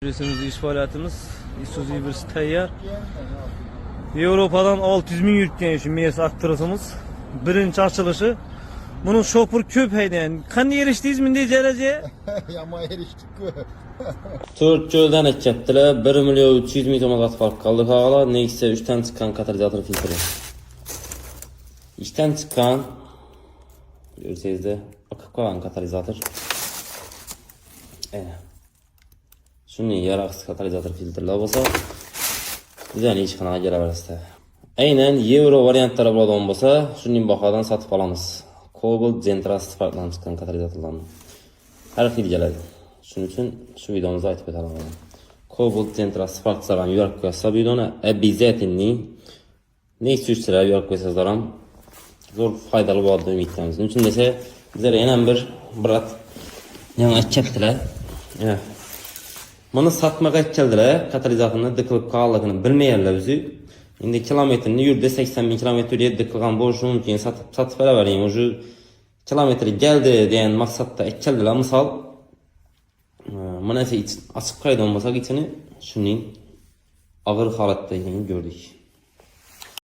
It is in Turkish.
Üretimimiz, iş faaliyetimiz Isuzu Iversi tayyor. Avrupa'dan 600 bin yürütken şu miyas aktarısımız. Birinci açılışı. Bunun şoför köp haydan. Kanı eriştiyiz mi diye derece? Yama eriştik mi? 4 jölden etcettiler. 1 milyon 300 bin tomat fark kaldı kağala. Neyse 3'ten çıkan katalizator filtre. 2'ten çıkan görürseniz de akıp kalan katalizator. Şunu yaraksız katalizator filtreler olsa güzel iş kanala gelebilirse. Aynen euro variantları bulduğum olsa şunun bakadan satıp alamız. Cobalt Zentras farklı çıkan katalizatorlarını. Her fil geledi. Şunun için şu videomuzu ayıp edelim. Cobalt Zentras farklı saran yuvarlak koyasa videonu bizetinli ne istiyorsa yuvarlak koyasızlarım zor faydalı olduğunu ümitlerimiz. Üçün ise bizlere yine bir bırak yani açacaktılar. Evet. Bunu satmağa geldiler. Katalizatorunu dıkılıp kaldığını bilmeyenler bizi. Şimdi kilometrini yürüde 80 bin kilometreye dıkılan borcunun için satıp vereyim. O kilometre geldi diyen maksatta geldiler. Misal buna ise açık kaydı olmasak içini şunun ağır halatta gördük.